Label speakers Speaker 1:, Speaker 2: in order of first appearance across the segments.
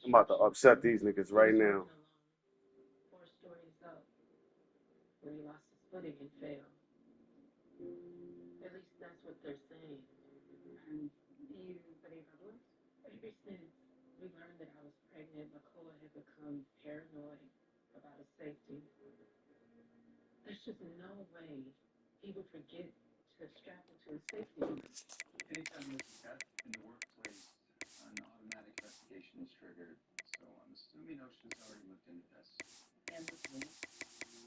Speaker 1: I'm about to upset these niggas right now.
Speaker 2: 4 stories up, where he lost his footing and fell. At least that's what they're saying. And you believe others? Ever since we learned that I was pregnant, Nicole had become paranoid about his safety. There's just no way he would forget to strap into his safety boots.
Speaker 3: Anytime there's a death in the workplace, an automatic investigation is triggered. So I'm assuming OSHA's already looked into this.
Speaker 2: And with me,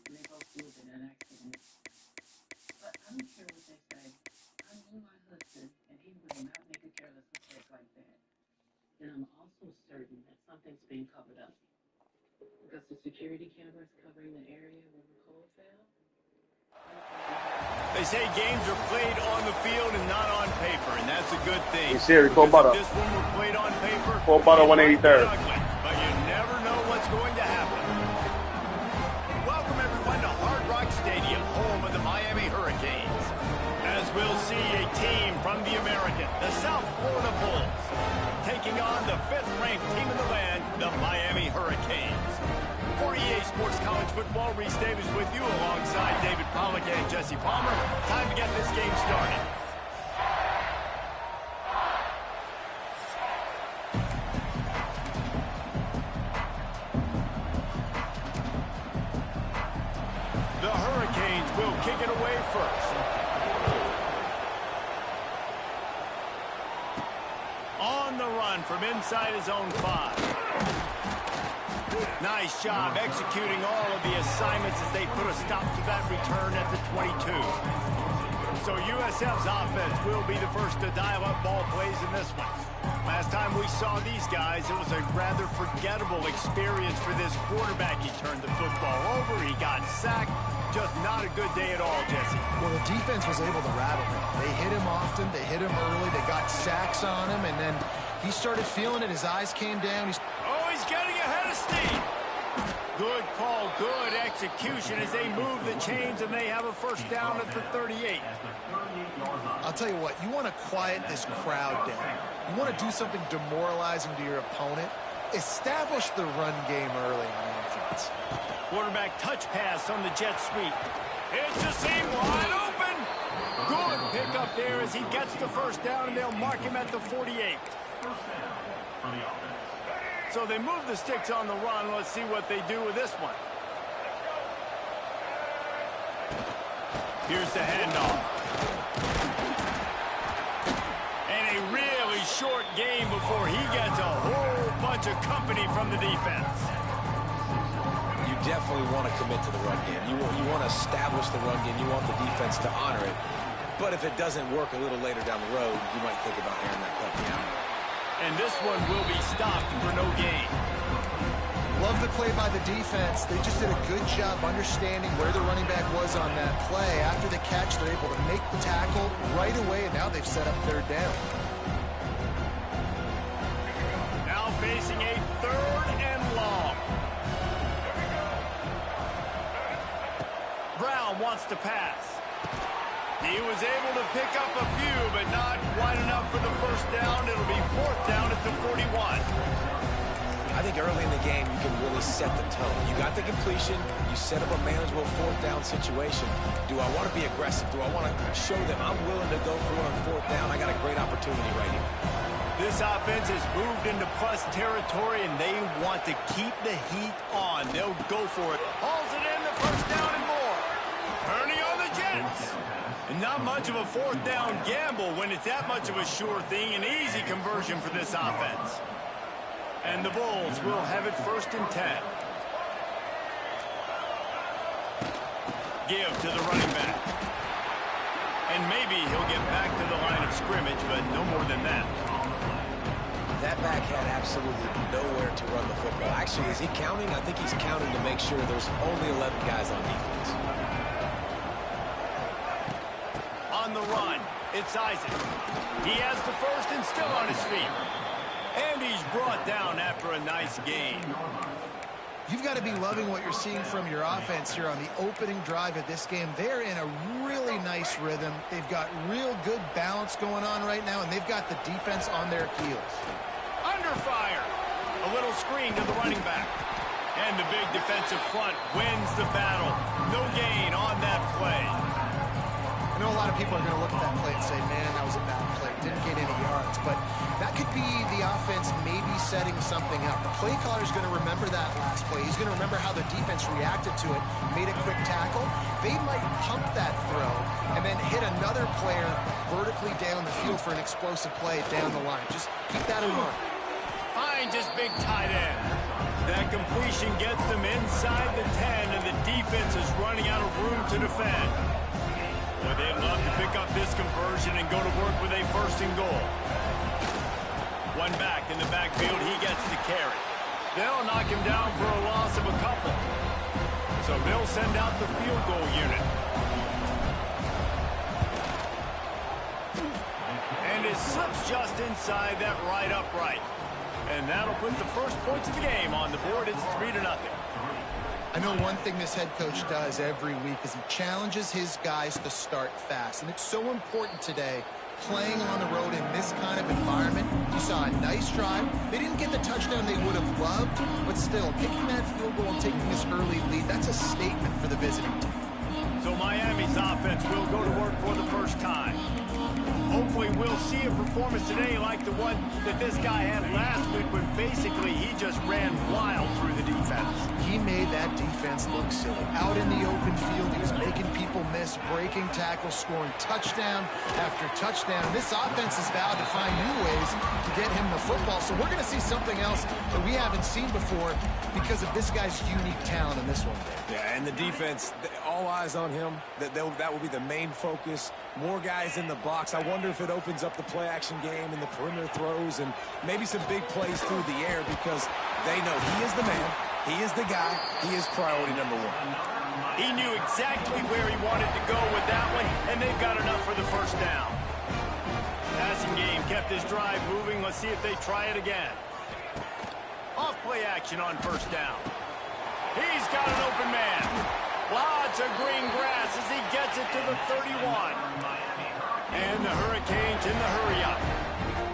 Speaker 2: and they both knew it in an accident. But I don't care what they say. I knew my husband, and he would not make a careless mistake like that. And I'm also certain that something's being covered up. Because the security cameras covering the area where Nicole fell.
Speaker 4: They say games are played on the field and not on paper, and that's a good thing.
Speaker 1: Hey Siri, call butter.
Speaker 4: This one were played on paper.
Speaker 1: Call butter 183rd.
Speaker 4: But you never know what's going to happen. Welcome everyone to Hard Rock Stadium, home of the Miami Hurricanes. As we'll see a team from the American, the South Florida Bulls, taking on the 5th-ranked team in the land, the Miami Hurricanes. For EA Sports College Football, Reese Davis with you alongside David Pollack and Jesse Palmer. Time to get this game started. The Hurricanes will kick it away first. On the run from inside his own 5. Nice job executing all of the assignments as they put a stop to that return at the 22. So USF's offense will be the first to dial up ball plays in this one. Last time we saw these guys, it was a rather forgettable experience for this quarterback. He turned the football over, he got sacked. Just not a good day at all, Jesse.
Speaker 5: Well, the defense was able to rattle him. They hit him often, they hit him early, they got sacks on him, and then he started feeling it. His eyes came down. He's
Speaker 4: getting ahead of steam. Good call, good execution as they move the chains and they have a first down at the 38.
Speaker 5: I'll tell you what, you want to quiet this crowd down. You want to do something demoralizing to your opponent. Establish the run game early on offense.
Speaker 4: Quarterback touch pass on the jet sweep. It's the seam wide open. Good pickup there as he gets the first down and they'll mark him at the 48. So they move the sticks on the run. Let's see what they do with this one. Here's the handoff. And a really short game before he gets a whole bunch of company from the defense.
Speaker 6: You definitely want to commit to the run game. You want to establish the run game. You want the defense to honor it. But if it doesn't work a little later down the road, you might think about airing that puppy out.
Speaker 4: And this one will be stopped for no gain.
Speaker 5: Love the play by the defense. They just did a good job understanding where the running back was on that play. After the catch, they're able to make the tackle right away, and now they've set up 3rd down.
Speaker 4: Now facing a 3rd and long. Brown wants to pass. He was able to pick up a few, but not quite enough for the first down. It'll be 4th down at the 41.
Speaker 6: I think early in the game, you can really set the tone. You got the completion. You set up a manageable 4th down situation. Do I want to be aggressive? Do I want to show them I'm willing to go for it on 4th down? I got a great opportunity right here.
Speaker 4: This offense has moved into plus territory, and they want to keep the heat on. They'll go for it. Hauls it in, the first down and more. Turning on the Jets. And not much of a 4th down gamble when it's that much of a sure thing. An easy conversion for this offense. And the Bulls will have it 1st and 10. Give to the running back. And maybe he'll get back to the line of scrimmage, but no more than that.
Speaker 6: That back had absolutely nowhere to run the football. Actually, is he counting? I think he's counting to make sure there's only 11 guys on defense.
Speaker 4: On the run, it's Isaac. He has the first and still on his feet. And he's brought down after a nice gain.
Speaker 5: You've got to be loving what you're seeing from your offense here on the opening drive of this game. They're in a really nice rhythm. They've got real good balance going on right now, and they've got the defense on their heels.
Speaker 4: Under fire. A little screen to the running back. And the big defensive front wins the battle. No gain on that play.
Speaker 5: I know a lot of people are going to look at that play and say, man, that was a bad play. Didn't get any yards. But that could be the offense maybe setting something up. The play caller is going to remember that last play. He's going to remember how the defense reacted to it, made a quick tackle. They might pump that throw and then hit another player vertically down the field for an explosive play down the line. Just keep that in mind.
Speaker 4: Finds his big tight end. That completion gets them inside the 10, and the defense is running out of room to defend. Well, they'd love to pick up this conversion and go to work with a 1st and goal. One back in the backfield, he gets the carry. They'll knock him down for a loss of a couple. So they'll send out the field goal unit. And it slips just inside that right upright. And that'll put the first points of the game on the board. It's 3-0.
Speaker 5: I know one thing this head coach does every week is he challenges his guys to start fast. And it's so important today, playing on the road in this kind of environment. You saw a nice drive. They didn't get the touchdown they would have loved, but still, kicking that field goal and taking this early lead, that's a statement for the visiting team.
Speaker 4: So Miami's offense will go to work for the first time. Hopefully we'll see a performance today like the one that this guy had last week when basically he just ran wild through the defense.
Speaker 5: He made that defense look silly. Out in the open field, he was making people miss, breaking tackles, scoring touchdown after touchdown. This offense is vowed to find new ways to get him the football. So we're going to see something else that we haven't seen before because of this guy's unique talent in this one.
Speaker 6: Yeah, and the defense, all eyes on him. That will be the main focus. More guys in the box. I wonder if it opens up the play-action game and the perimeter throws and maybe some big plays through the air because they know he is the man, he is the guy, he is priority number 1.
Speaker 4: He knew exactly where he wanted to go with that one, and they've got enough for the first down. Passing game kept this drive moving. Let's see if they try it again. Off play action on 1st down. He's got an open man. Lots of green grass as he gets it to the 31. And the Hurricanes in the hurry-up.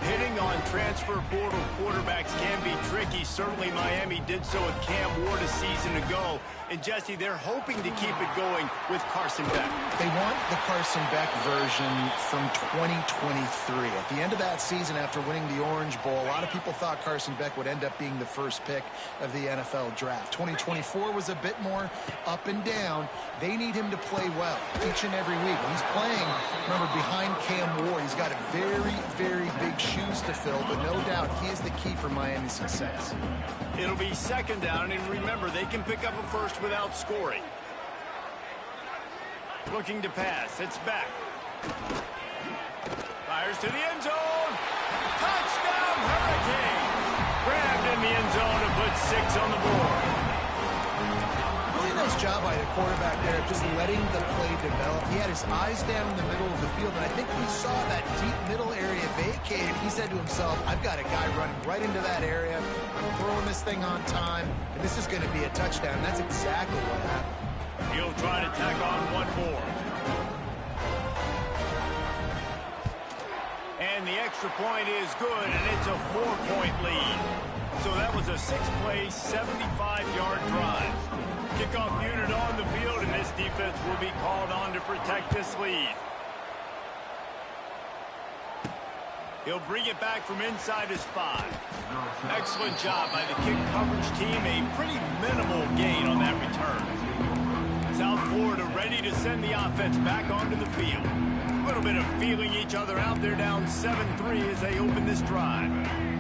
Speaker 4: Hitting on transfer portal quarterbacks can be tricky. Certainly Miami did so with Cam Ward a season ago. And Jesse, they're hoping to keep it going with Carson Beck.
Speaker 5: They want the Carson Beck version from 2023. At the end of that season, after winning the Orange Bowl, a lot of people thought Carson Beck would end up being the first pick of the NFL draft. 2024 was a bit more up and down. They need him to play well each and every week. He's playing, remember, behind Cam Ward. He's got a very, very big shoes to fill, but no doubt he is the key for Miami's success.
Speaker 4: It'll be 2nd down, and remember, they can pick up a first without scoring. Looking to pass. It's back. Fires to the end zone. Touchdown, Hurricane! Grabbed in the end zone and put 6 on the board.
Speaker 5: Really nice job by the quarterback there, just letting the play develop. He had his eyes down in the middle of the field, and I think he saw that deep middle area vacated. He said to himself, I've got a guy running right into that area. I'm throwing this thing on time, and this is going to be a touchdown. That's exactly what happened.
Speaker 4: He'll try to tack on one more. And the extra point is good, and it's a 4-point lead. So that was a 6-play, 75-yard drive. Kickoff unit on the field, and this defense will be called on to protect this lead. He'll bring it back from inside his 5. Excellent job by the kick coverage team. A pretty minimal gain on that return. South Florida ready to send the offense back onto the field. A little bit of feeling each other out. They're down 7-3 as they open this drive.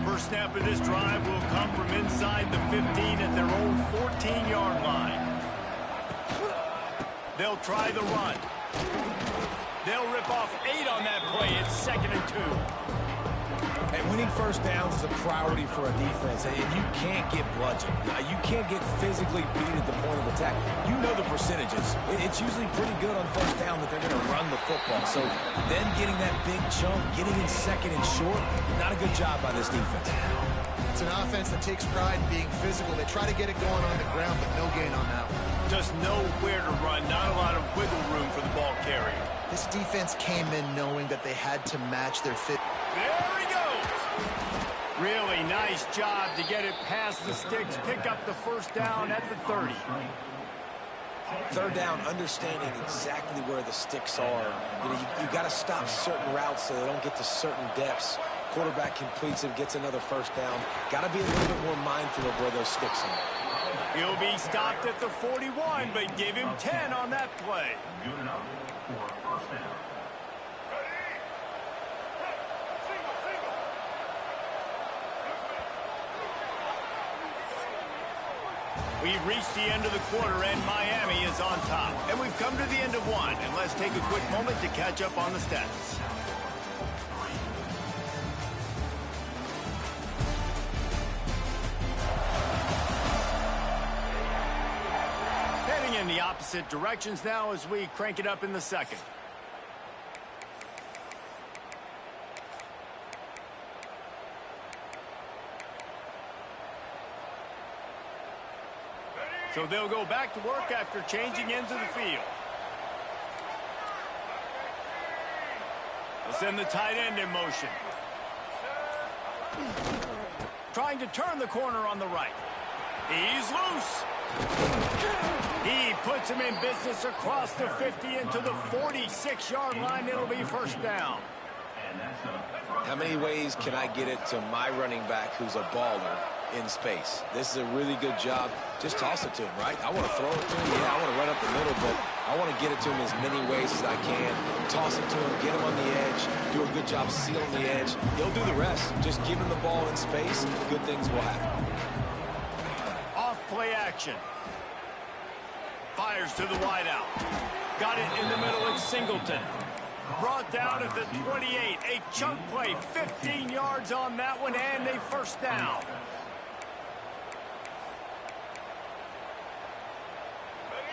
Speaker 4: First snap of this drive will come from inside the 15 at their own 14-yard line. They'll try the run. They'll rip off 8 on that play. It's 2nd and 2.
Speaker 6: And winning first downs is a priority for a defense, and you can't get bludgeoned. You can't get physically beat at the point of attack. You know the percentages. It's usually pretty good on first down that they're going to run the football. So them getting that big chunk, getting in 2nd and short, not a good job by this defense.
Speaker 5: It's an offense that takes pride in being physical. They try to get it going on the ground, but no gain on that one.
Speaker 4: Just know where to run. Not a lot of wiggle room for the ball carrier.
Speaker 5: This defense came in knowing that they had to match their fit.
Speaker 4: There he goes. Really nice job to get it past the sticks, pick up the first down at the 30.
Speaker 6: Third down, understanding exactly where the sticks are. You know, you got to stop certain routes so they don't get to certain depths. Quarterback completes it, gets another first down. Got to be a little bit more mindful of where those sticks are.
Speaker 4: He'll be stopped at the 41, but give him 10 on that play.
Speaker 3: Good enough for first down.
Speaker 4: We've reached the end of the quarter, and Miami is on top. And we've come to the end of one, and let's take a quick moment to catch up on the stats. Heading in the opposite directions now as we crank it up in the second. So they'll go back to work after changing into the field. They'll send the tight end in motion. Trying to turn the corner on the right. He's loose. He puts him in business across the 50 into the 46-yard line. It'll be first down.
Speaker 6: How many ways can I get it to my running back who's a baller in space? This is a really good job. Just toss it to him, right? I want to throw it to him. Yeah, I want to run up the middle, but I want to get it to him as many ways as I can. Toss it to him, get him on the edge, do a good job sealing the edge. He'll do the rest. Just give him the ball in space, good things will happen.
Speaker 4: Off play action. Fires to the wideout. Got it in the middle. It's Singleton. Brought down at the 28. A chunk play. 15 yards on that one, and a first down.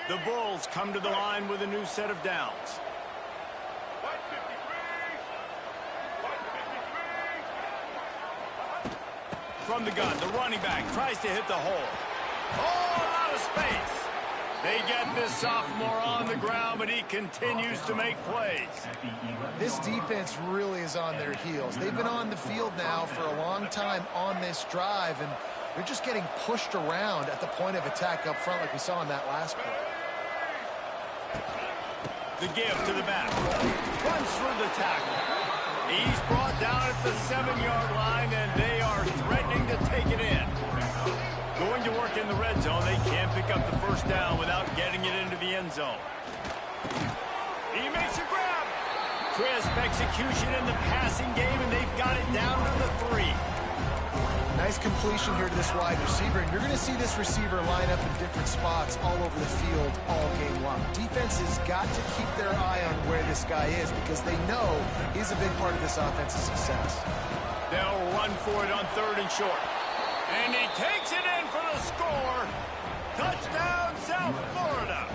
Speaker 4: The Bulls come to the line with a new set of downs. From the gun, the running back tries to hit the hole. Oh, a lot of space. They get this sophomore on the ground, but he continues to make plays.
Speaker 5: This defense really is on their heels. They've been on the field now for a long time on this drive, and they're just getting pushed around at the point of attack up front like we saw in that last play.
Speaker 4: The give to the back. Runs through the tackle. He's brought down at the 7-yard line, and they are threatening to take it in. Going to work in the red zone. They can't pick up the first down without getting it into the end zone. He makes a grab. Crisp execution in the passing game, and they've got it down to the 3.
Speaker 5: Nice completion here to this wide receiver, and you're going to see this receiver line up in different spots all over the field all game long. Defense has got to keep their eye on where this guy is because they know he's a big part of this offense's success.
Speaker 4: They'll run for it on 3rd and short. And he takes it in for the score. Touchdown, South Florida.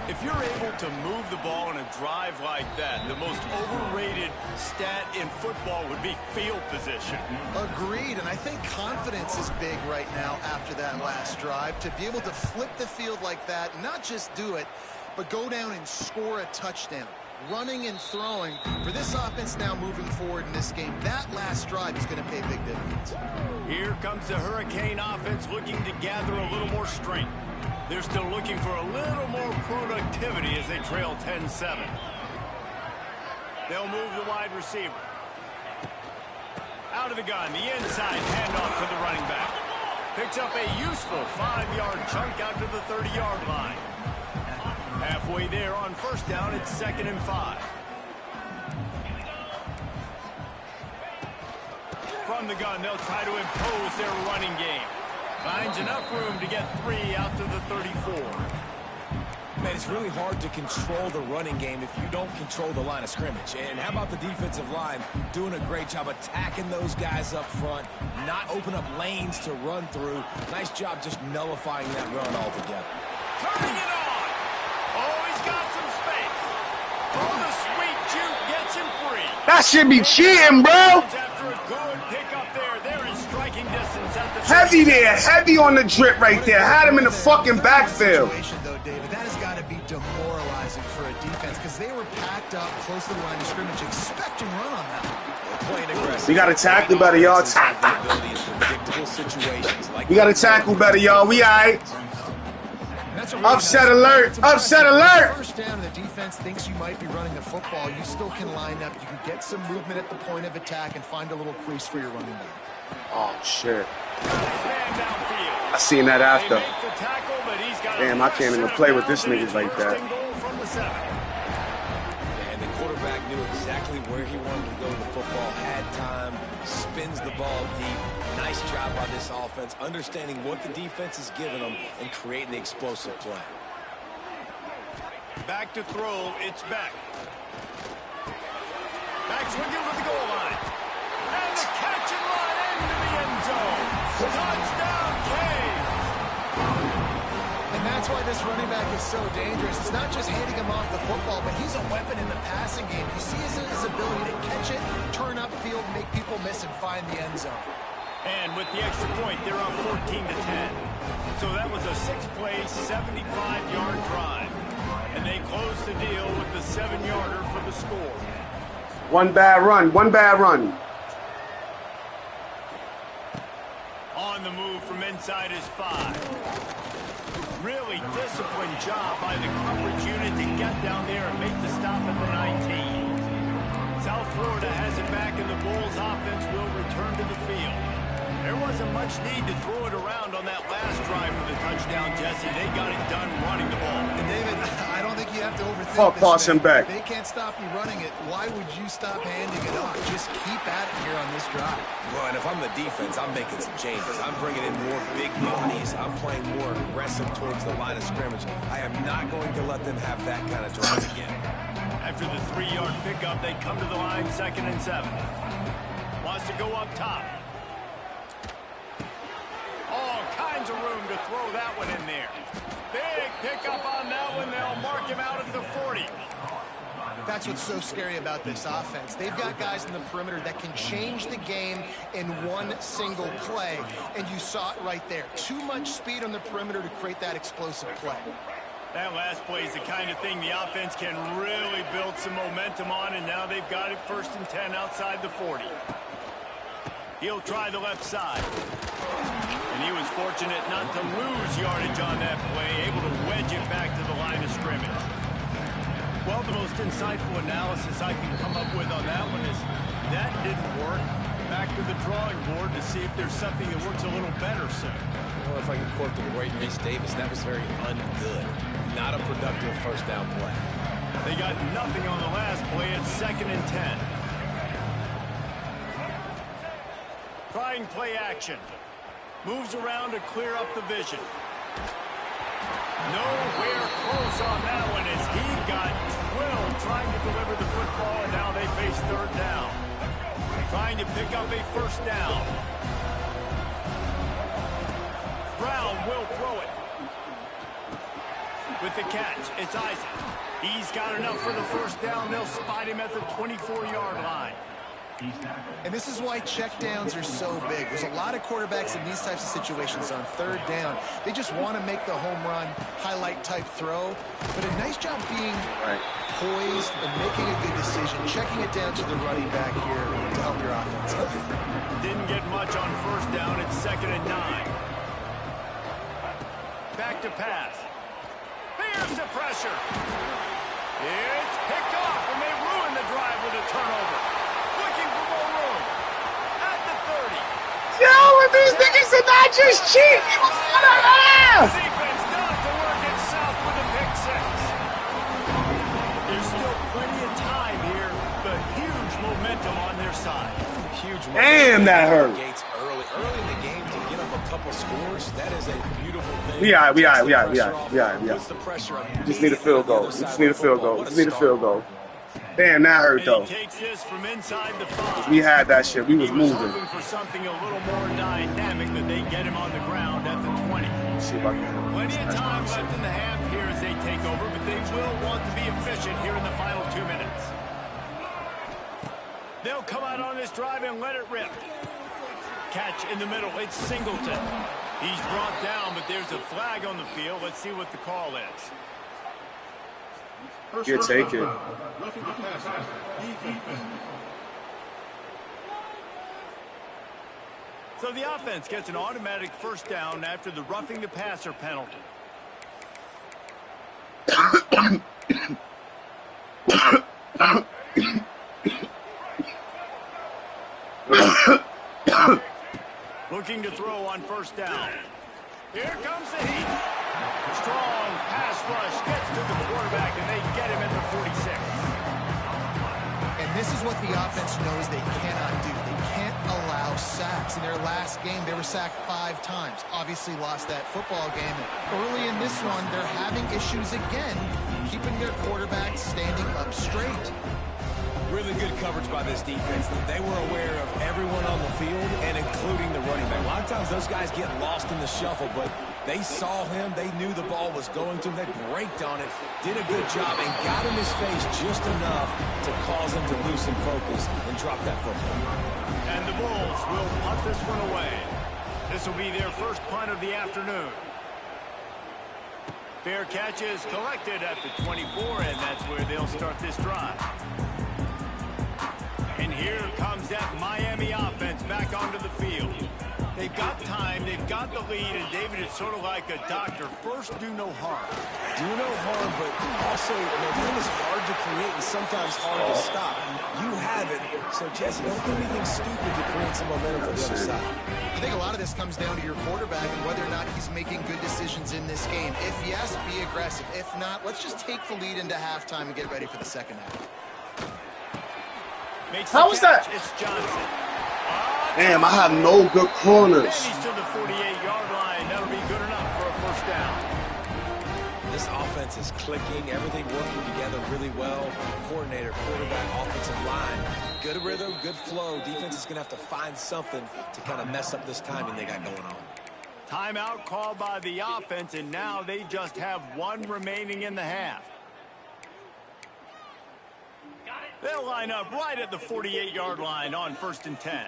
Speaker 4: If you're able to move the ball in a drive like that, the most overrated stat in football would be field position.
Speaker 5: Agreed, and I think confidence is big right now after that last drive. To be able to flip the field like that, not just do it, but go down and score a touchdown. Running and throwing for this offense now moving forward in this game. That last drive is going to pay big dividends.
Speaker 4: Here comes the Hurricane offense looking to gather a little more strength. They're still looking for a little more productivity as they trail 10-7. They'll move the wide receiver. Out of the gun, the inside handoff to the running back. Picks up a useful 5-yard chunk out to the 30-yard line. Halfway there on first down, it's 2nd and 5. From the gun, they'll try to impose their running game. Finds enough room to get 3 out to the 34.
Speaker 6: Man, it's really hard to control the running game if you don't control the line of scrimmage. And how about the defensive line doing a great job attacking those guys up front, not open up lanes to run through. Nice job just nullifying that run altogether.
Speaker 4: Turning it on. Oh, he's got some space. Oh, the sweet juke gets him free.
Speaker 1: That should be cheating, bro.
Speaker 4: After a good pickup there, they're in striking distance at the
Speaker 1: Heavy there, heavy on the drip right there. Had him in the fucking backfield.
Speaker 5: Though, David, that has got to be demoralizing for a defense because they were packed up close to the line of scrimmage, expecting run on that.
Speaker 6: The playing aggressive.
Speaker 1: We got to tackle better, y'all. We got to tackle better, y'all. We all right. Upset alert! Upset alert!
Speaker 5: First down, and the defense thinks you might be running the football. You still can line up. You can get some movement at the point of attack and find a little crease for your running back.
Speaker 1: Oh, shit. I seen that after. Damn, I can't even play with this niggas like that.
Speaker 6: And the quarterback knew exactly where he wanted to go with the football, had time, spins the ball deep. Nice job by this offense, understanding what the defense is giving them and creating the explosive play.
Speaker 4: Back to throw, it's Beck. Back swinging for the goal line. And the catch and run into the end zone. Touchdown, Cave.
Speaker 5: And that's why this running back is so dangerous. It's not just handing him off the football, but he's a weapon in the passing game. You see his ability to catch it, turn upfield, make people miss, and find the end zone.
Speaker 4: And with the extra point, they're up 14-10. So that was a 6-play, 75-yard drive. And they closed the deal with the 7-yarder for the score.
Speaker 1: One bad run. One bad run.
Speaker 4: On the move from inside his 5. Really disciplined job by the coverage unit to get down there and make the stop at the 19. South Florida has it back, and the Bulls offense will return to the field. There wasn't much need to throw it around on that last drive for the touchdown, Jesse. They got it done running the ball.
Speaker 5: And David, I don't think you have to overthink
Speaker 1: Fuck
Speaker 5: this.
Speaker 1: Carson Beck.
Speaker 5: If they can't stop you running it, why would you stop handing it off? Just keep at it here on this drive.
Speaker 6: Well, and if I'm the defense, I'm making some changes. I'm bringing in more big bodies. I'm playing more aggressive towards the line of scrimmage. I am not going to let them have that kind of drive again.
Speaker 4: After the 3-yard pickup, they come to the line, 2nd and 7. Wants to go up top. All kinds of room to throw that one in there. Big pickup on that one. They'll mark him out at the 40.
Speaker 5: That's what's so scary about this offense. They've got guys in the perimeter that can change the game in one single play, and you saw it right there. Too much speed on the perimeter to create that explosive play.
Speaker 4: That last play is the kind of thing the offense can really build some momentum on, and now they've got it 1st and 10 outside the 40. He'll try the left side. And he was fortunate not to lose yardage on that play, able to wedge it back to the line of scrimmage. Well, the most insightful analysis I can come up with on that one is that didn't work. Back to the drawing board to see if there's something that works a little better, sir.
Speaker 6: Well, if I can quote the great Rhys Davis, that was very ungood. Not a productive first down play.
Speaker 4: They got nothing on the last play. It's 2nd and 10. Trying play action. Moves around to clear up the vision. Nowhere close on that one as he got Will trying to deliver the football, and now they face 3rd down. Trying to pick up a 1st down. Brown will throw it. With the catch, it's Isaac. He's got enough for the 1st down. They'll spot him at the 24-yard line.
Speaker 5: And this is why checkdowns are so big. There's a lot of quarterbacks in these types of situations on 3rd down. They just want to make the home run, highlight type throw. But a nice job being poised and making a good decision, checking it down to the running back here to help your offense.
Speaker 4: Didn't get much on 1st down. It's 2nd and 9. Back to pass. Here's the pressure. It's picked off, and they ruin the drive with a turnover. Looking for more room. At the 30.
Speaker 1: Yo, these niggas are not just cheap.
Speaker 4: Defense does the work itself with a pick 6. There's still plenty of time here, but huge momentum on their side.
Speaker 6: Huge momentum.
Speaker 1: Damn, that hurt.
Speaker 6: Early in the game to get up a couple scores, that is a beautiful thing.
Speaker 1: We are. Just need a field goal. Just need a field goal. Damn, that hurt though.
Speaker 4: He takes this from inside the 5.
Speaker 1: We had that shit. We was moving.
Speaker 4: Looking for something a little more dynamic, but they get him on the ground at the 20.
Speaker 1: See if I can.
Speaker 4: Plenty of time left in the half here as they take over, but they will want to be efficient here in the final 2 minutes. They'll come out on this drive and let it rip. Catch in the middle. It's Singleton. He's brought down, but there's a flag on the field. Let's see what the call is.
Speaker 1: You take it.
Speaker 4: So the offense gets an automatic first down after the roughing the passer penalty. Looking to throw on first down. Here comes the heat. Strong pass rush gets to the quarterback, and they get him at the 46.
Speaker 5: And this is what the offense knows they cannot do. They can't allow sacks. In their last game, they were sacked 5 times. Obviously lost that football game. Early in this one, they're having issues again, keeping their quarterback standing up straight.
Speaker 6: Really good coverage by this defense. They were aware of everyone on the field, and including the running back. A lot of times those guys get lost in the shuffle, but they saw him. They knew the ball was going to him. They braked on it, did a good job, and got in his face just enough to cause him to loosen focus and drop that football.
Speaker 4: And the Bulls will punt this one away. This will be their first punt of the afternoon. Fair catch is collected at the 24, and that's where they'll start this drive. And here comes that Miami offense back onto the field. They've got time, they've got the lead, and David, it's sort of like a doctor. First, do no harm.
Speaker 6: Do no harm, but also, the game is hard to create and sometimes hard to stop. You have it, so Jesse, don't do anything stupid to create some momentum for the other side.
Speaker 5: I think a lot of this comes down to your quarterback and whether or not he's making good decisions in this game. If yes, be aggressive. If not, let's just take the lead into halftime and get ready for the second half.
Speaker 1: How was that?
Speaker 4: It's Johnson.
Speaker 1: Damn, I have no good corners.
Speaker 4: He's to the 48-yard line. That'll be good enough for a first down.
Speaker 6: This offense is clicking, everything working together really well. Coordinator, quarterback, offensive line. Good rhythm, good flow. Defense is going to have to find something to kind of mess up this timing they got going on.
Speaker 4: Timeout called by the offense, and now they just have one remaining in the half. They'll line up right at the 48-yard line on 1st and 10.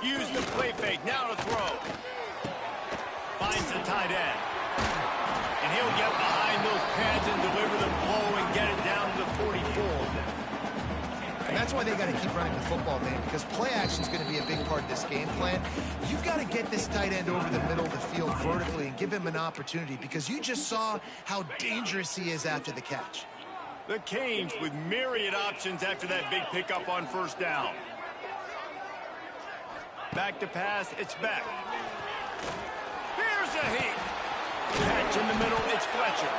Speaker 4: Use the play fake, now to throw. Finds the tight end. And he'll get behind those pads and deliver the blow and get it down to the 44.
Speaker 5: And that's why they got to keep running the football, man, because play action is going to be a big part of this game plan. You've got to get this tight end over the middle of the field vertically and give him an opportunity, because you just saw how dangerous he is after the catch.
Speaker 4: The Canes with myriad options after that big pickup on first down. Back to pass, it's Beck. Here's a heat. Catch in the middle, it's Fletcher.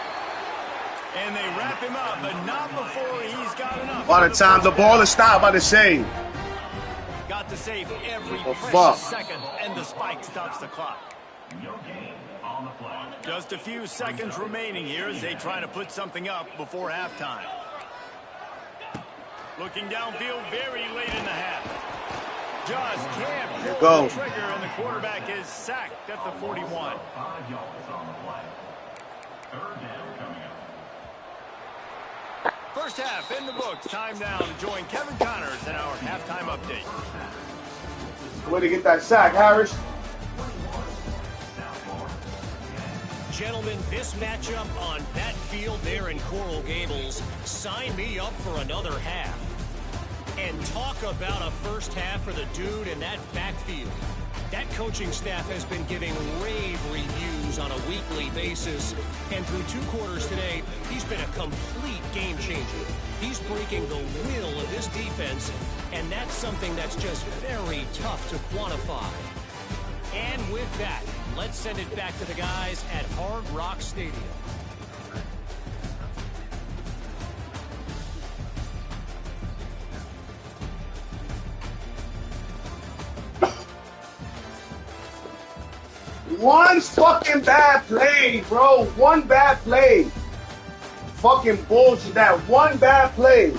Speaker 4: And they wrap him up, but not before he's got enough.
Speaker 1: By the time the ball is stopped by the save.
Speaker 4: Got to save every
Speaker 1: Oh,
Speaker 4: precious
Speaker 1: fuck.
Speaker 4: second, and the spike stops the clock. Just a few seconds remaining here as they try to put something up before halftime. Looking downfield very late in the half. Just can't pull the trigger, and the quarterback is sacked at the 41. First half in the books. Time now to join Kevin Connors in our halftime update.
Speaker 1: Way to get that sack, Harris.
Speaker 7: Gentlemen, this matchup on that field there in Coral Gables, sign me up for another half. And talk about a first half for the dude in that backfield. That coaching staff has been giving rave reviews on a weekly basis. And through 2 quarters today, he's been a complete game changer. He's breaking the will of this defense, and that's something that's just very tough to quantify. And with that, let's send it back to the guys at Hard Rock Stadium.
Speaker 1: One fucking bad play, bro. One bad play. Fucking bullshit. That one bad play.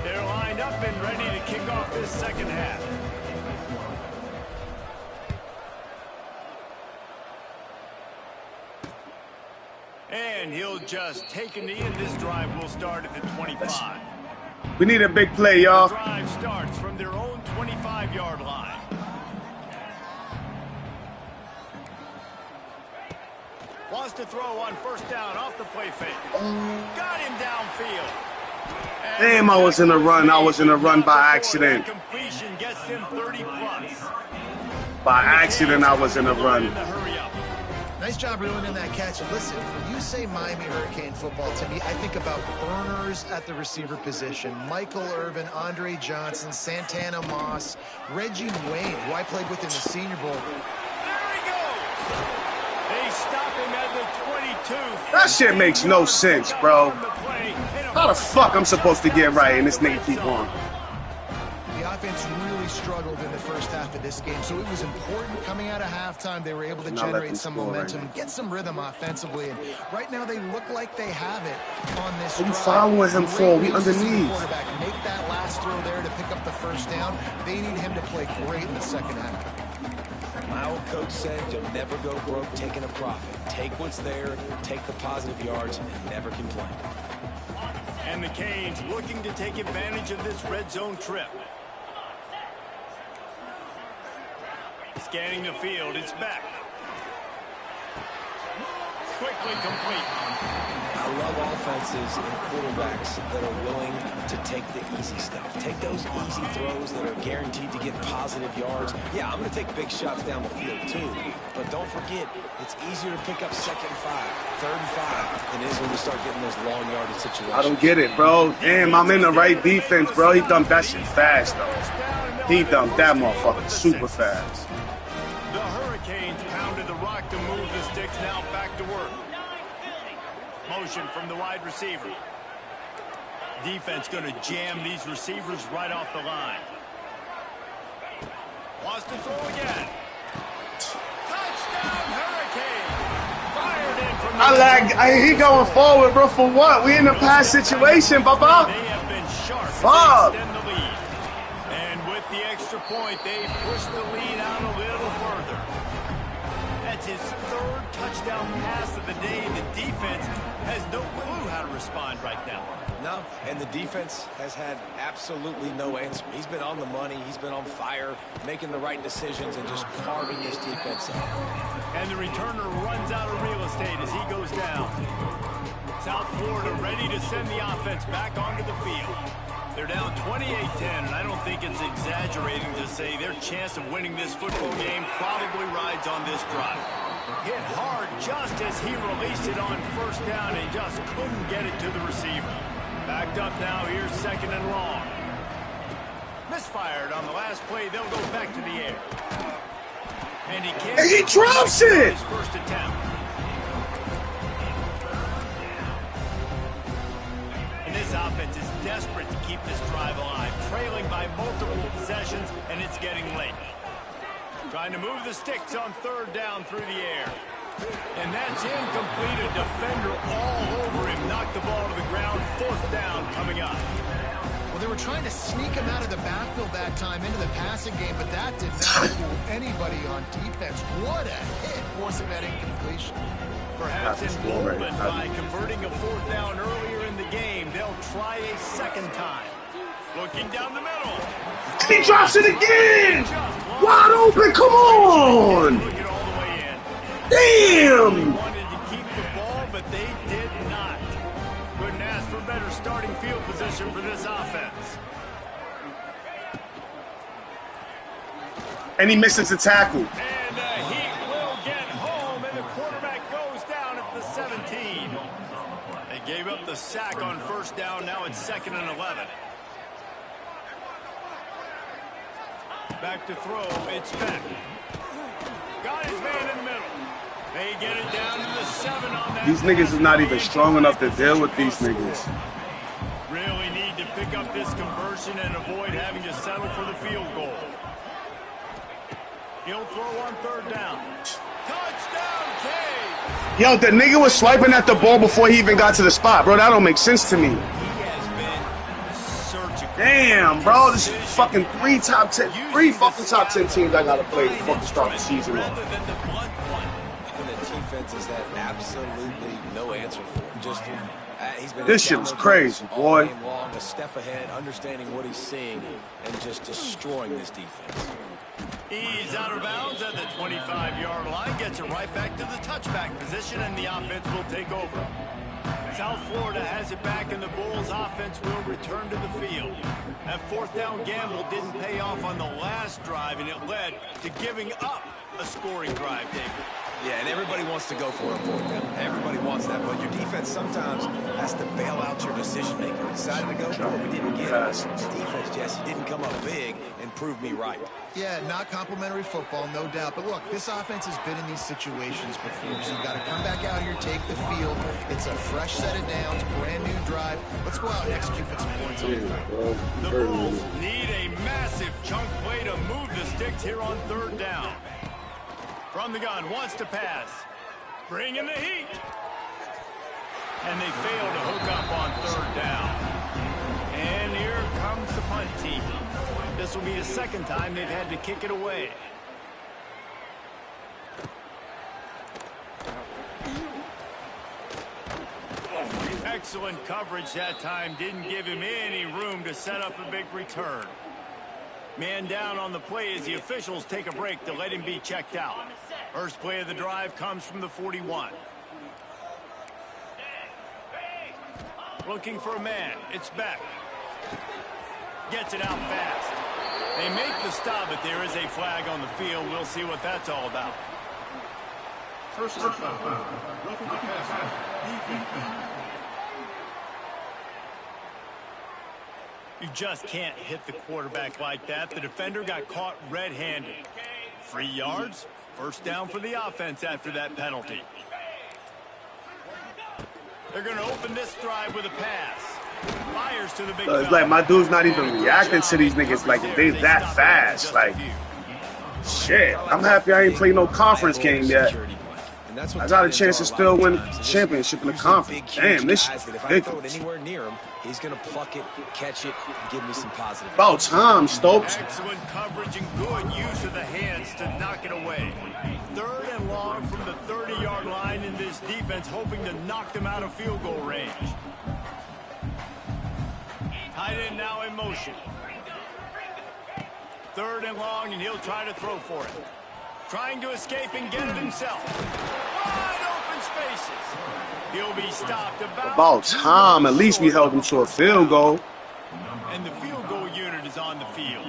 Speaker 4: They're lined up and ready to kick off this second half. And he'll just take a knee, and this drive will start at the 25.
Speaker 1: We need a big play, y'all.
Speaker 4: The drive starts from their own 25-yard line. Wants to throw on first down off the play fake. Got him downfield.
Speaker 1: Damn, I was in a run. I was in a run by accident.
Speaker 4: Completion gets him 30+.
Speaker 1: By accident, I was in a run.
Speaker 5: Nice job ruining that catch. And listen, when you say Miami Hurricane football to me, I think about burners at the receiver position. Michael Irvin, Andre Johnson, Santana Moss, Reggie Wayne, who I played with in the Senior Bowl.
Speaker 4: There he goes. They stop him at the 22.
Speaker 1: That shit makes no sense, bro. How the fuck I'm supposed to get right and this nigga keep on?
Speaker 5: The offense really struggled in the first half of this game, so it was important coming out of halftime. They were able to generate some momentum, get some rhythm offensively, and right now they look like they have it on this drive.
Speaker 1: What are you following him for? We underneath.
Speaker 5: Quarterback make that last throw there to pick up the first down. They need him to play great in the second half.
Speaker 6: My old coach said you'll never go broke taking a profit. Take what's there, take the positive yards, and never complain.
Speaker 4: And the Canes looking to take advantage of this red zone trip. Scanning the field, it's back. Quickly complete.
Speaker 6: I love offenses and quarterbacks that are willing to take the easy stuff. Take those easy throws that are guaranteed to get positive yards. Yeah, I'm going to take big shots down the field too. But don't forget, it's easier to pick up 2nd and 5, 3rd and 5 than it is when we start getting those long yardage situations.
Speaker 1: I don't get it, bro. Damn, I'm in the right defense, bro. He dumped that shit fast, though. He dumped that motherfucker super fast.
Speaker 4: The Hurricanes pounded the rock to move the sticks, now back to work. Motion from the wide receiver. Defense going to jam these receivers right off the line. Wants to throw again. Touchdown Hurricane. Fired in from the
Speaker 1: He going forward, bro, for what? We in the pass situation, Baba.
Speaker 4: They have been sharp
Speaker 1: Fuck.
Speaker 4: to extend the lead. And with the extra point, they push the lead out a little further. That's his 3rd touchdown pass of the day. The defense has no clue how to respond right now.
Speaker 6: No, and the defense has had absolutely no answer. He's been on the money. He's been on fire, making the right decisions and just carving this defense up.
Speaker 4: And the returner runs out of real estate as he goes down. South Florida ready to send the offense back onto the field. They're down 28-10, and I don't think it's exaggerating to say their chance of winning this football game probably rides on this drive. Hit hard just as he released it on first down and just couldn't get it to the receiver. Backed up now, here's 2nd and long. Misfired on the last play, they'll go back to the air. And he can't.
Speaker 1: And he drops it!
Speaker 4: His first attempt. And this offense is desperate to keep this drive alive, trailing by multiple possessions, and it's getting late. Trying to move the sticks on 3rd down through the air. And that's incomplete. A defender all over him. Knocked the ball to the ground. 4th down coming up.
Speaker 5: Well, they were trying to sneak him out of the backfield that time into the passing game, but that did not fool anybody on defense. What a hit, forcing that incompletion.
Speaker 4: Perhaps emboldened by converting a 4th down earlier in the game, they'll try a 2nd time. Looking down the middle.
Speaker 1: He drops it again! Wide open, come on!
Speaker 4: Looking all the way in.
Speaker 1: Damn!
Speaker 4: They wanted to keep the ball, but they did not. Couldn't ask for better starting field position for this offense.
Speaker 1: And he misses the tackle.
Speaker 4: And he will get home, and the quarterback goes down at the 17. They gave up the sack on first down. Now it's 2nd and 11. Back to throw, it's Beck. Got his man in the middle. They get it down to the 7 on that.
Speaker 1: These niggas is not even strong enough to deal with these niggas.
Speaker 4: Really need to pick up this conversion and avoid having to settle for the field goal. He'll throw on 3rd down. Touchdown, Cade!
Speaker 1: Yo, the nigga was swiping at the ball before he even got to the spot, bro. That don't make sense to me.
Speaker 4: He has been surgical.
Speaker 1: Damn, bro. This is fucking three fucking top 10 teams I gotta play to fucking start the season off.
Speaker 4: Rather than the blunt one.
Speaker 6: And the defense has had absolutely no answer for him. Just he's been
Speaker 1: This shit was crazy, boy.
Speaker 6: all game long, a step ahead, understanding what he's seeing, and just destroying this defense.
Speaker 4: He's out of bounds at the 25-yard line, gets it right back to the touchback position, and the offense will take over. South Florida has it back, and the Bulls offense will return to the field. That fourth down gamble didn't pay off on the last drive, and it led to giving up a scoring drive, David.
Speaker 6: Yeah, and everybody wants to go for it on fourth down. Everybody wants that, but your defense sometimes has to bail out your decision-making. We decided to go for it. We didn't get it. The defense, Jesse, didn't come up big and prove me right.
Speaker 5: Yeah, not complimentary football, no doubt. But look, this offense has been in these situations before, so you got to come back out here, take the field. It's a fresh set of downs, brand new drive. Let's go out and execute with some points.
Speaker 4: The Bulls need a massive chunk play to move the sticks here on third down. From the gun, wants to pass. Bring in the heat. And they fail to hook up on third down. And here comes the punt team. This will be the second time they've had to kick it away. Excellent coverage that time. Didn't give him any room to set up a big return. Man down on the play as the officials take a break to let him be checked out. First play of the drive comes from the 41. Looking for a man. It's Beck. Gets it out fast. They make the stop, but there is a flag on the field. We'll see what that's all about.
Speaker 3: First and 5. Roughing the passer.
Speaker 4: You just can't hit the quarterback like that. The defender got caught red-handed. 3 yards. First down for the offense after that penalty. They're going to open this drive with a pass. Fires to the big
Speaker 1: it's like my dude's not even reacting to these niggas like they that fast. Like, shit. I'm happy I ain't played no conference game yet. I got a chance to still win the championship in the conference. Damn, this shit's ridiculous.
Speaker 6: Anywhere near him, he's going to pluck it, catch it, and give me some positive.
Speaker 1: About time, Stokes.
Speaker 4: Excellent coverage and good use of the hands to knock it away. Third and long from the 30-yard line, in this defense hoping to knock them out of field goal range. Tight end now in motion. Third and long, and he'll try to throw for it. Trying to escape and get it himself. Wide open spaces. He'll be stopped
Speaker 1: about time. At least we held him to a field goal.
Speaker 4: And the field goal unit is on the field.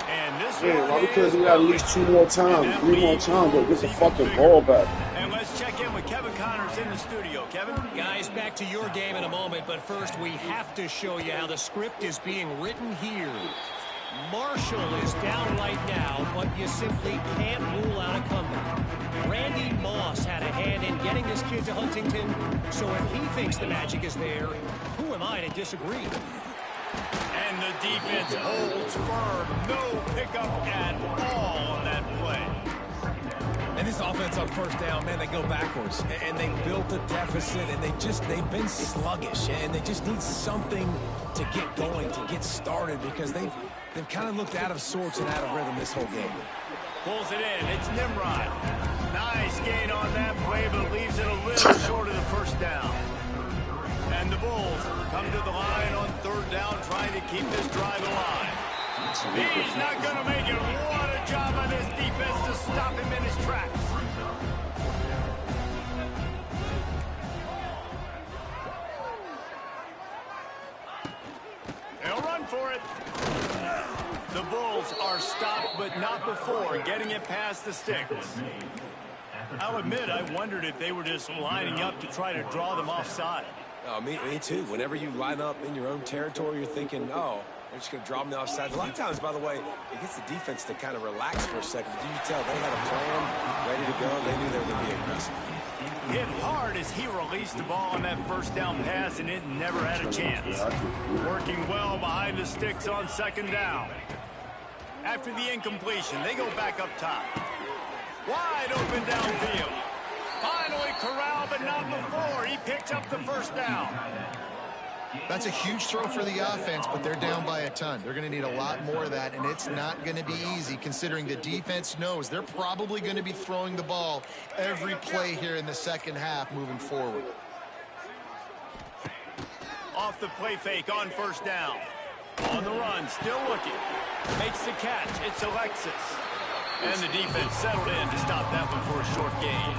Speaker 4: And this
Speaker 1: why we couldn't do that at least 2 more times, 3 more times, but get the fucking ball back.
Speaker 4: And let's check in with Kevin Connors in the studio. Kevin?
Speaker 7: Guys, back to your game in a moment, but first we have to show you how the script is being written here. Marshall is down right now, but you simply can't rule out a comeback. Randy Moss had a hand in getting this kid to Huntington, so if he thinks the magic is there, who am I to disagree?
Speaker 4: And the defense holds firm. No pickup at all on that play.
Speaker 6: And this offense on first down, man, they go backwards. And they built a deficit, and they've been sluggish. And they just need something to get going, to get started, because they've kind of looked out of sorts and out of rhythm this whole game.
Speaker 4: Pulls it in. It's Nimrod. Nice gain on that play, but leaves it a little short of the first down. And the Bulls come to the line on third down, trying to keep this drive alive. He's not going to make it. What a job by this defense to stop him in his tracks. They'll run for it. The Bulls are stopped, but not before getting it past the sticks. I'll admit, I wondered if they were just lining up to try to draw them offside.
Speaker 6: Oh, me too. Whenever you line up in your own territory, you're thinking, oh, they're just going to draw them offside. A lot of times, by the way, it gets the defense to kind of relax for a second. But you can tell they had a plan, ready to go. They knew they were going to be aggressive.
Speaker 4: Hit hard as he released the ball on that first down pass, and it never had a chance. Working well behind the sticks on second down. After the incompletion, they go back up top. Wide open downfield. Finally corralled, but not before. He picks up the first down.
Speaker 5: That's a huge throw for the offense, but they're down by a ton. They're going to need a lot more of that, and it's not going to be easy considering the defense knows they're probably going to be throwing the ball every play here in the second half moving forward.
Speaker 4: Off the play fake on first down. On the run, still looking. Makes the catch. It's Alexis. And the defense settled in to stop that one for a short gain.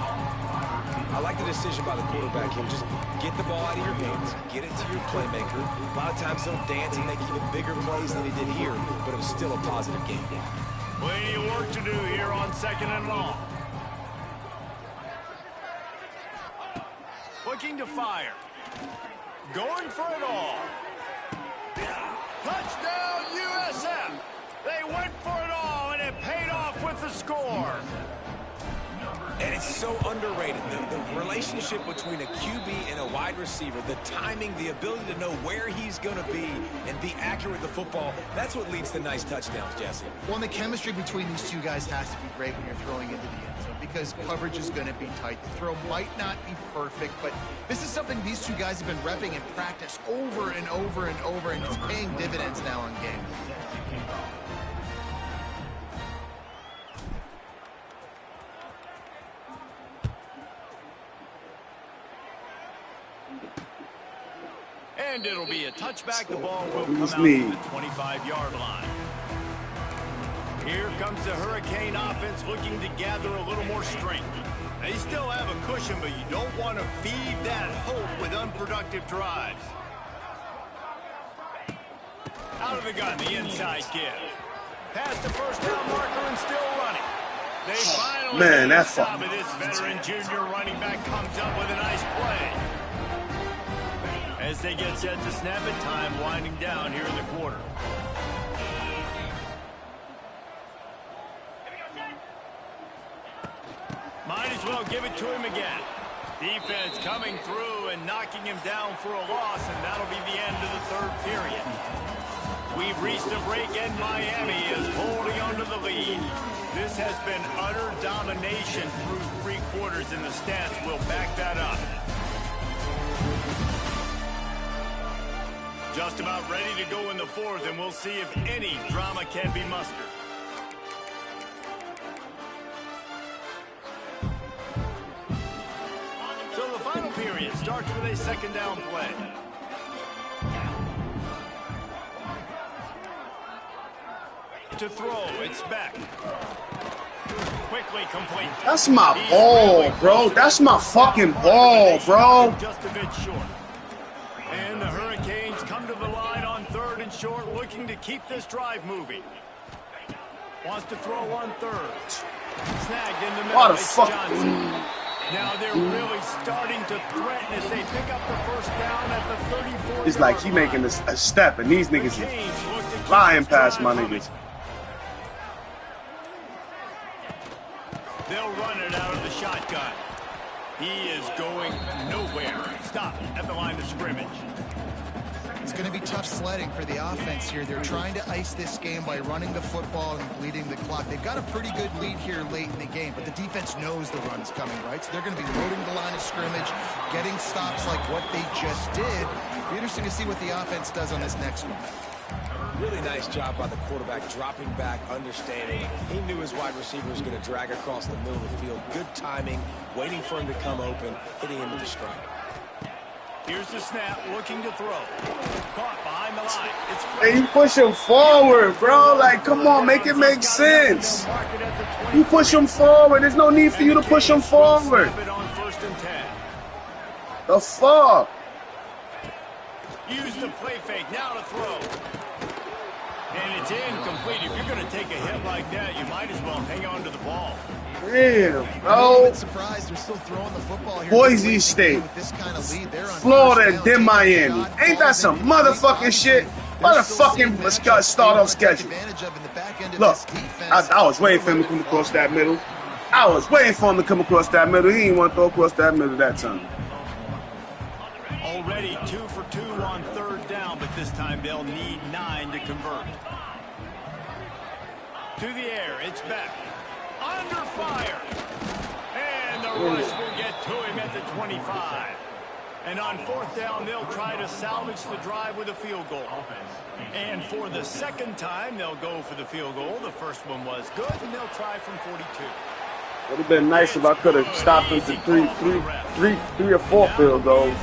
Speaker 6: I like the decision by the quarterback here. Just get the ball out of your hands, get it to your playmaker. A lot of times he'll dance and make even bigger plays than he did here, but it was still a positive game.
Speaker 4: Plenty of work to do here on 2nd and long. Looking to fire. Going for it all. Touchdown, USF! They went for it all, and it paid off with the score.
Speaker 6: And it's so underrated. The relationship between a QB and a wide receiver, the timing, the ability to know where he's going to be and be accurate with the football, that's what leads to nice touchdowns, Jesse.
Speaker 5: Well, and the chemistry between these two guys has to be great when you're throwing into the end zone because coverage is going to be tight. The throw might not be perfect, but this is something these two guys have been repping in practice over and over and over, and it's paying dividends now in games.
Speaker 4: And it'll be a touchback. The ball will come out to the 25-yard line. Here comes the Hurricane offense looking to gather a little more strength. They still have a cushion, but you don't want to feed that hope with unproductive drives. Out of the gun, the inside give. Past the first down marker and still running. They finally stop it. This veteran junior running back comes up with a nice play. As they get set to snap it, time winding down here in the quarter. Might as well give it to him again. Defense coming through and knocking him down for a loss, and that'll be the end of the 3rd period. We've reached a break, and Miami is holding onto the lead. This has been utter domination through 3 quarters, and the stats will back that up. Just about ready to go in the 4th, and we'll see if any drama can be mustered. So the final period starts with a 2nd down play. To throw, it's back. Quickly complete.
Speaker 1: That's my ball, bro. That's my fucking ball, bro.
Speaker 4: Just a bit short. And the Hurricanes come to the line on 3rd and short, looking to keep this drive moving. Wants to throw on 3rd. Snagged in the middle.
Speaker 1: What the fuck?
Speaker 4: Now they're really starting to threaten as they pick up the first down at the 34.
Speaker 1: It's like he making a step, and these niggas is flying past my niggas.
Speaker 4: They'll run it out of the shotgun. He is going nowhere. Stop at the line of scrimmage.
Speaker 5: It's going to be tough sledding for the offense here. They're trying to ice this game by running the football and bleeding the clock. They've got a pretty good lead here late in the game, but the defense knows the run's coming, right? So they're going to be loading the line of scrimmage, getting stops like what they just did. It'll be interesting to see what the offense does on this next one.
Speaker 6: Really nice job by the quarterback, dropping back, understanding. He knew his wide receiver was going to drag across the middle of the field. Good timing, waiting for him to come open, hitting him with the strike.
Speaker 4: Here's the snap, looking to throw. Caught behind the line. It's
Speaker 1: Hey, you push him forward, bro. Like, come on, make it make sense. You push him forward. There's no need for you to push him forward. The fuck?
Speaker 4: Use the play fake, now to throw. And it's incomplete. If you're going to take a hit like that, you might as well hang on to the ball.
Speaker 1: Damn,
Speaker 5: I'm a
Speaker 1: bro.
Speaker 5: bit surprised they're still throwing the football here.
Speaker 1: Boise State,
Speaker 5: With this kind of lead, they're on
Speaker 1: Florida, and
Speaker 5: first
Speaker 1: then
Speaker 5: down,
Speaker 1: Miami.
Speaker 5: shot,
Speaker 1: Ain't that some
Speaker 5: ball,
Speaker 1: motherfucking shit? What a fucking start-off schedule. Look, I was waiting for him to come across that middle. I was waiting for him to come across that middle. He didn't want to throw across that middle that time.
Speaker 4: Already 2 for 2 on 3rd down, but this time they'll need 9 to convert. To the air, it's back. Under fire. And the rush will get to him at the 25. And on 4th down, they'll try to salvage the drive with a field goal. And for the 2nd time, they'll go for the field goal. The first one was good, and they'll try from 42.
Speaker 1: Would have been nice if I could have stopped him to three or four field goals.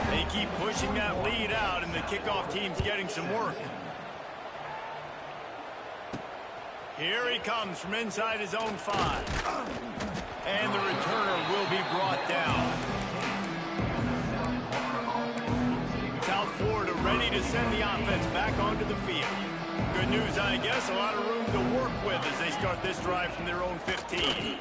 Speaker 4: They keep pushing that lead out, and the kickoff team's getting some work. Here he comes from inside his own 5. And the returner will be brought down. South Florida ready to send the offense back onto the field. Good news, I guess, a lot of room to work with as they start this drive from their own 15.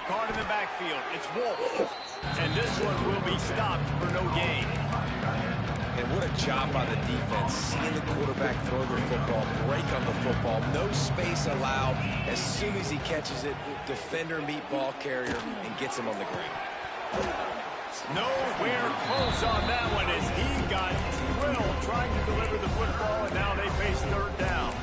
Speaker 4: Caught in the backfield, it's Wolf. And this one will be stopped for no gain.
Speaker 6: And what a job by the defense, seeing the quarterback throw the football, break on the football, no space allowed. As soon as he catches it, defender meet ball carrier and gets him on the ground.
Speaker 4: Nowhere close on that one as he got drilled trying to deliver the football, and now they face third down.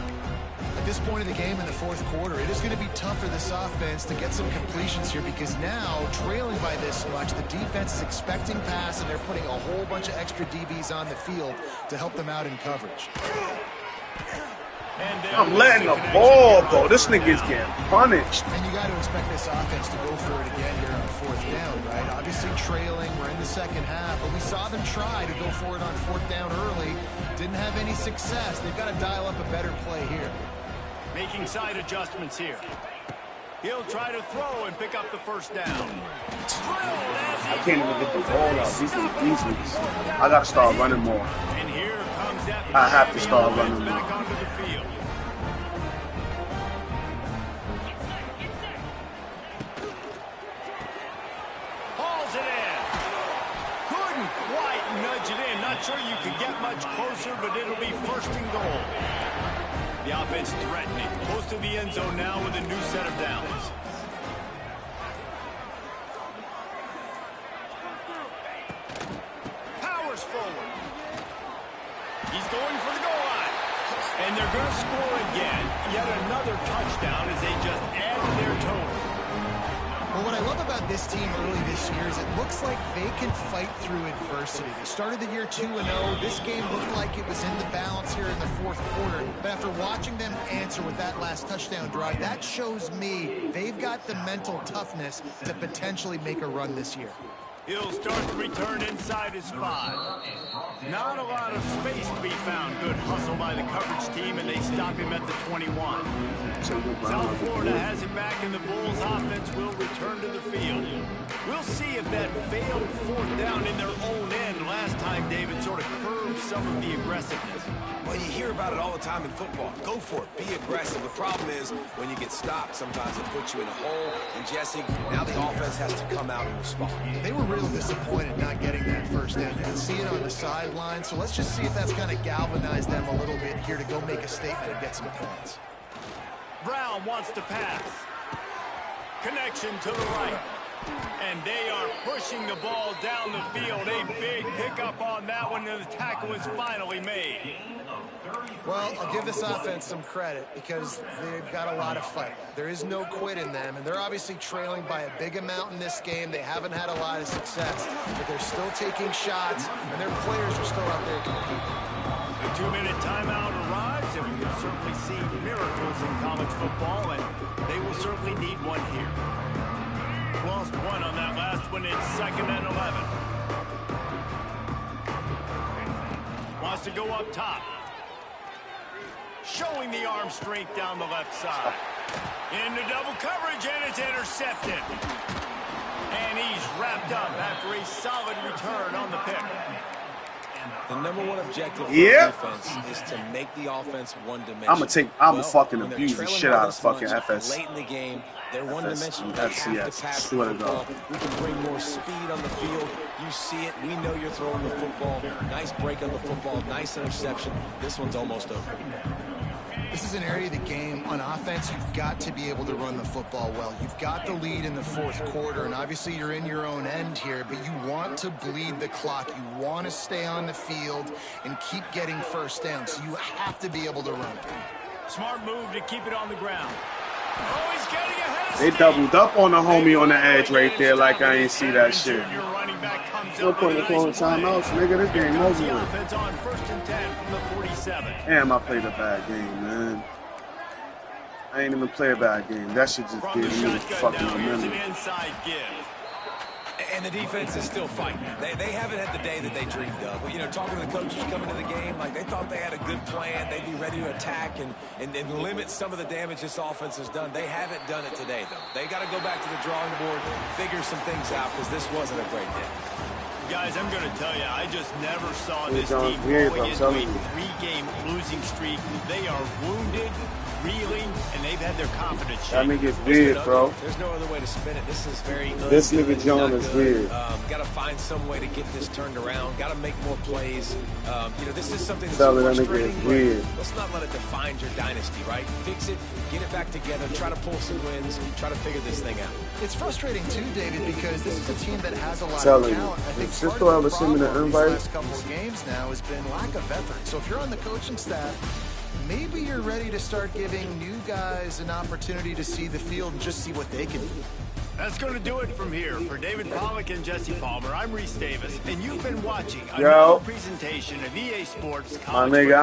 Speaker 5: At this point in the game in the fourth quarter, it is going to be tough for this offense to get some completions here because now, trailing by this much, the defense is expecting pass, and they're putting a whole bunch of extra DBs on the field to help them out in coverage.
Speaker 1: I'm letting the ball go. This nigga's getting punished.
Speaker 5: And you got to expect this offense to go for it again here on fourth down, right? Obviously trailing, we're in the second half, but we saw them try to go for it on fourth down early. Didn't have any success. They've got to dial up a better play here.
Speaker 4: Making side adjustments here. He'll try to throw and pick up the first down.
Speaker 1: I can't even get the ball out. These niggas. I got to start running more.
Speaker 4: And here comes that
Speaker 1: I have to start running
Speaker 4: back
Speaker 1: more.
Speaker 4: onto the field. Hauls it in. Couldn't quite nudge it in. Not sure you could get much closer, but it'll be first and goal. The offense threatening, close to the end zone now with a new set of downs. Powers forward. He's going for the goal line. And they're going to score again. Yet another touchdown as they just added their total.
Speaker 5: Well, what I love about this team early this year is it looks like they can fight through adversity. They started the year 2-0. This game looked like it was in the balance here in the fourth quarter. But after watching them answer with that last touchdown drive, that shows me they've got the mental toughness to potentially make a run this year.
Speaker 4: He'll start the return inside his 5. Not a lot of space to be found. Good hustle by the coverage team, and they stop him at the 21. South Florida has it back, and the Bulls offense will return to the field. We'll see if that failed fourth down in their own end last time, David, sort of curbed some of the aggressiveness.
Speaker 6: Well, you hear about it all the time in football. Go for it. Be aggressive. The problem is when you get stopped, sometimes it puts you in a hole. And, Jesse, now the offense has to come out and respond.
Speaker 5: They were real disappointed not getting that first down. You can see it on the sideline. So let's just see if that's kind of galvanized them a little bit here to go make a statement and get some points.
Speaker 4: Brown wants to pass. Connection to the right. And they are pushing the ball down the field. A big pickup on that one, and the tackle is finally made.
Speaker 5: Well, I'll give this offense some credit because they've got a lot of fight. There is no quit in them, and they're obviously trailing by a big amount in this game. They haven't had a lot of success, but they're still taking shots, and their players are still out there competing.
Speaker 4: The 2-minute timeout arrives, and we can certainly see miracles in college football, and they will certainly need one here. Lost one on that last one. It's 2nd and 11. Wants to go up top. Showing the arm strength down the left side. Into double coverage, and it's intercepted. And he's wrapped up after a solid return on the pick.
Speaker 6: The number one objective for defense is to make the offense one-dimensional.
Speaker 1: I'm fucking abuse the shit out of fucking FS.
Speaker 6: Late in the game, they're one-dimensional.
Speaker 1: They have to pass the football.
Speaker 6: We can bring more speed on the field. You see it. We know you're throwing the football. Nice break on the football. Nice interception. This one's almost over.
Speaker 5: This is an area of the game on offense you've got to be able to run the football well. You've got the lead in the fourth quarter, and obviously you're in your own end here, but you want to bleed the clock. You want to stay on the field and keep getting first down, so you have to be able to run it.
Speaker 4: Smart move to keep it on the ground. Oh, he's getting ahead of
Speaker 1: They doubled up on the homie on the edge right there like I ain't see that shit. No point in calling timeouts, nigga. This game over with.
Speaker 4: Offense on 1st and 10 from the 47.
Speaker 1: Damn, I played a bad game, man. I ain't even play a bad game. That shit just gave me fucking momentum.
Speaker 4: Here's an inside give.
Speaker 6: And the defense is still fighting. They haven't had the day that they dreamed of. You know, talking to the coaches coming to the game, like they thought they had a good plan. They'd be ready to attack and limit some of the damage this offense has done. They haven't done it today, though. They got to go back to the drawing board, figure some things out, because this wasn't a great day.
Speaker 4: Guys, I'm going to tell you, I just never saw this team going into a three-game losing streak. They are wounded, reeling, and they've had their confidence shaken.
Speaker 1: That nigga's weird, bro.
Speaker 6: There's no other way to spin it. This is very
Speaker 1: This nigga John is weird.
Speaker 6: Got to find some way to get this turned around. Got to make more plays. You know, this is something that's
Speaker 1: That nigga
Speaker 6: frustrating.
Speaker 1: is weird.
Speaker 6: Let's not let it define your dynasty, right? Fix it, get it back together, try to pull some wins, try to figure this thing out.
Speaker 5: It's frustrating too, David, because this is a team that has a lot of
Speaker 1: Telling
Speaker 5: talent.
Speaker 1: you,
Speaker 5: I think
Speaker 1: if
Speaker 5: part
Speaker 1: Cisco
Speaker 5: of
Speaker 1: ever
Speaker 5: the
Speaker 1: send me the
Speaker 5: problem these
Speaker 1: invite,
Speaker 5: last couple of games now has been lack of effort. So if you're on the coaching staff, maybe you're ready to start giving new guys an opportunity to see the field and just see what they can do.
Speaker 4: That's going to do it from here. For David Pollack and Jesse Palmer, I'm Reese Davis, and you've been watching
Speaker 1: Yo.
Speaker 4: another presentation of EA Sports
Speaker 1: my
Speaker 4: College
Speaker 1: nigga,